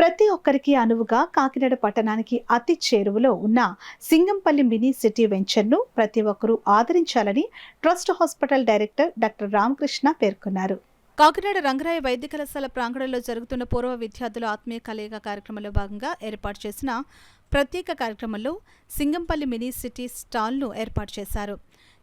ప్రతి ఒక్కరికి అనువుగా కాకినాడ పట్టణానికి అతి చేరువలో ఉన్న సింగంపల్లి మినీ సిటీ వెంచర్ను ప్రతి ఒక్కరూ ఆదరించాలని trust hospital director doctor Ramakrishna పేర్కొన్నారు. కాకినాడ రంగరాయ వైద్య కళాశాల ప్రాంగణంలో జరుగుతున్న పూర్వ విద్యార్థుల ఆత్మీయ కలయిక కార్యక్రమంలో భాగంగా ఏర్పాటు చేసిన ప్రత్యేక కార్యక్రమంలో సింగంపల్లి మినీ సిటీ స్టాల్ను ఏర్పాటు చేశారు.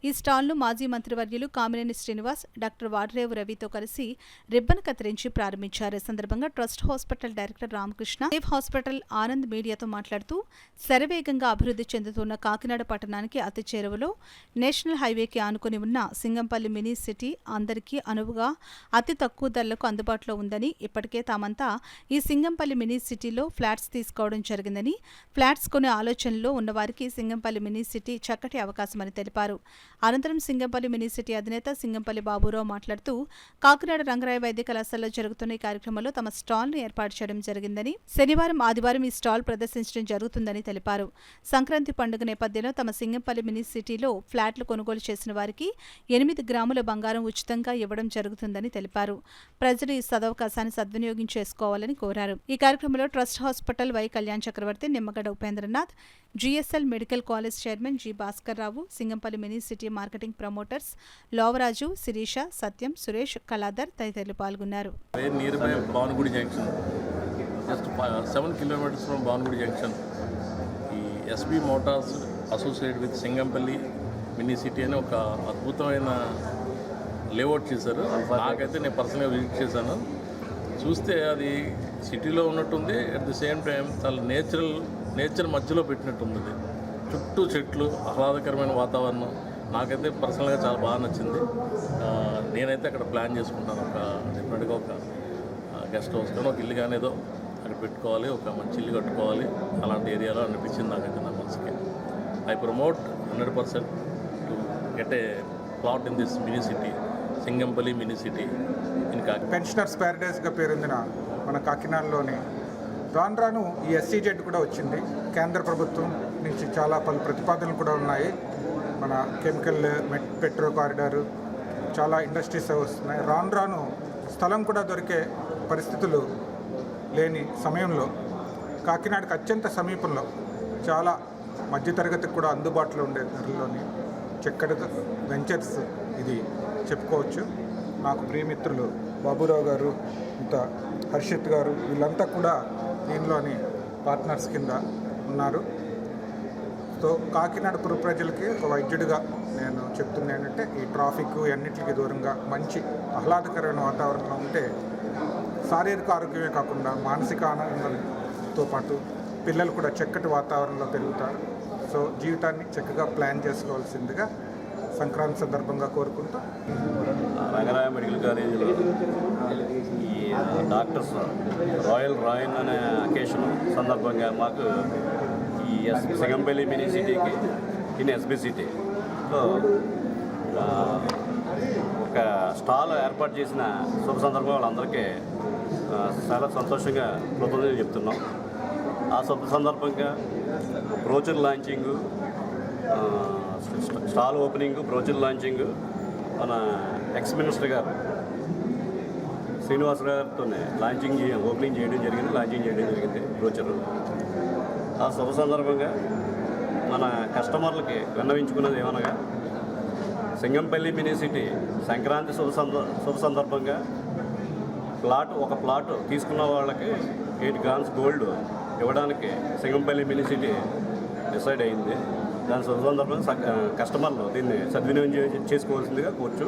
ఈ స్టాల్ను మాజీ మంత్రివర్యులు కామినేని శ్రీనివాస్, డాక్టర్ వాడరేవు రవితో కలిసి రిబ్బన్ కత్తిరించి ప్రారంభించారు. ఈ సందర్భంగా trust hospital director Ramakrishna, safe hospital Anand మీడియాతో మాట్లాడుతూ శరవేగంగా అభివృద్ధి చెందుతున్న కాకినాడ పట్టణానికి అతి చేరువలో నేషనల్ హైవేకి ఆనుకుని ఉన్న సింగంపల్లి మినీ సిటీ అందరికీ అనువుగా అతి తక్కువ ధరలకు అందుబాటులో ఉందని, ఇప్పటికే తామంతా ఈ సింగంపల్లి మినీ సిటీలో ఫ్లాట్స్ తీసుకోవడం జరిగిందని, ఫ్లాట్స్ కొనే ఆలోచనలో ఉన్నవారికి సింగంపల్లి మినీ సిటీ చక్కటి అవకాశమని తెలిపారు. అనంతరం సింగంపల్లి మినీ సిటీ అధినేత సింగంపల్లి బాబురావు మాట్లాడుతూ కాకినాడ రంగరాయ వైద్య కళాశాలలో జరుగుతున్న ఈ కార్యక్రమంలో తమ స్టాల్ను ఏర్పాటు చేయడం జరిగిందని, శనివారం ఆదివారం ఈ స్టాల్ ప్రదర్శించడం జరుగుతుందని తెలిపారు. సంక్రాంతి పండుగ నేపథ్యంలో తమ సింగంపల్లి మినీ సిటీలో ఫ్లాట్లు కొనుగోలు చేసిన వారికి 8 గ్రాముల బంగారం ఉచితంగా ఇవ్వడం జరుగుతుందని తెలిపారు. ప్రజలు ఈ సదవకాశాన్ని సద్వినియోగం చేసుకోవాలని కోరారు. ఈ కార్యక్రమంలో trust hospital Y Kalyan Chakravarthi, Nimmagadda Upendranath, GSL medical college chairman G Bhaskar Rao, Singampalli mini city marketing promoters Lovaraju, Sirisha, Satyam, Suresh, Kaladhar తదితరులు పాల్గొన్నారు. Near by Bhanugudi junction, just 7 kilometers from Bhanugudi junction, ఈ SB motors associate with Singampalli mini city అని ఒక అద్భుతమైన లేఅవుట్ చేశారు. నాకైతే నేను పర్సనల్గా విజిట్ చేశాను. చూస్తే అది సిటీలో ఉన్నట్టుంది, అట్ ది సేమ్ టైం చాలా నేచర్ మధ్యలో పెట్టినట్టుంది. అది చుట్టూ చెట్లు, ఆహ్లాదకరమైన వాతావరణం. నాకైతే పర్సనల్గా చాలా బాగా నచ్చింది. నేనైతే అక్కడ ప్లాన్ చేసుకుంటాను, ఒక డెఫినెట్గా ఒక గెస్ట్ హౌస్ కానీ ఒక ఇల్లు కానీ ఏదో అక్కడ పెట్టుకోవాలి, ఒక మంచి ఇల్లు కట్టుకోవాలి, అలాంటి ఏరియాలో అనిపించింది నాకైతే నా మనసుకి. I promote 100% to get a plot in this mini city, Singampalli mini city in Kakinada. Pensioners ప్యారడైజ్గా పేరొందిన మన కాకినాడలోని రాను ఈ ఎస్సీజెడ్ కూడా వచ్చింది. కేంద్ర ప్రభుత్వం నుంచి చాలా పలు ప్రతిపాదనలు కూడా ఉన్నాయి. మన కెమికల్ పెట్రో కారిడారు, చాలా ఇండస్ట్రీస్ వస్తున్నాయి. రాను స్థలం కూడా దొరికే పరిస్థితులు లేని సమయంలో కాకినాడకు అత్యంత సమీపంలో చాలా మధ్యతరగతికి కూడా అందుబాటులో ఉండే ధరలోని చక్కటి వెంచర్స్ ఇది చెప్పుకోవచ్చు. నాకు ప్రియమిత్రులు బాబురావు గారు, ఇంకా హర్షిత్ గారు, వీళ్ళంతా కూడా దీనిలోని పార్ట్నర్స్ కింద ఉన్నారు. సో కాకినాడ పుర ప్రజలకి ఒక వైద్యుడిగా నేను చెప్తుంది ఏంటంటే, ఈ ట్రాఫిక్ అన్నింటికి దూరంగా మంచి ఆహ్లాదకరమైన వాతావరణంలో ఉంటే శారీరక ఆరోగ్యమే కాకుండా మానసిక ఆనందంతో పాటు పిల్లలు కూడా చక్కటి వాతావరణంలో పెరుగుతారు. సో జీవితాన్ని చక్కగా ప్లాన్ చేసుకోవాల్సిందిగా సంక్రాంతి సందర్భంగా కోరుకుంటూ, రంగరాయ మెడికల్ కాలేజీలో ఈ డాక్టర్స్ రాయల్ రాయన్ అనే అకేషన్ సందర్భంగా మాకు ఈ సింగంపల్లి మినీ సిటీకి ఇన్ ఎస్బీ సిటీ ఒక స్టాల్ ఏర్పాటు చేసిన శుభ సందర్భం వాళ్ళందరికీ చాలా సంతోషంగా కృతజ్ఞతలు చెప్తున్నాం. ఆ శుభ సందర్భంగా brochure launching, stall opening, brochure launching మన ఎక్స్ మినిస్టర్ గారు శ్రీనివాస్ గారితో ఓపెనింగ్ చేయడం జరిగింది బ్రోచరు. ఆ శుభ సందర్భంగా మన కస్టమర్లకి విన్నవించుకున్నది ఏమనగా, సింగంపల్లి మినీ సిటీ సంక్రాంతి శుభ సందర్భంగా ఒక ప్లాట్ తీసుకున్న వాళ్ళకి 8 grams గోల్డ్ ఇవ్వడానికి సింగంపల్లి మినీ సిటీ డిసైడ్ అయింది. దాని శుభ సందర్భంగా కస్టమర్లు దీన్ని సద్వినియోగం చేసుకోవాల్సిందిగా కోరుచు.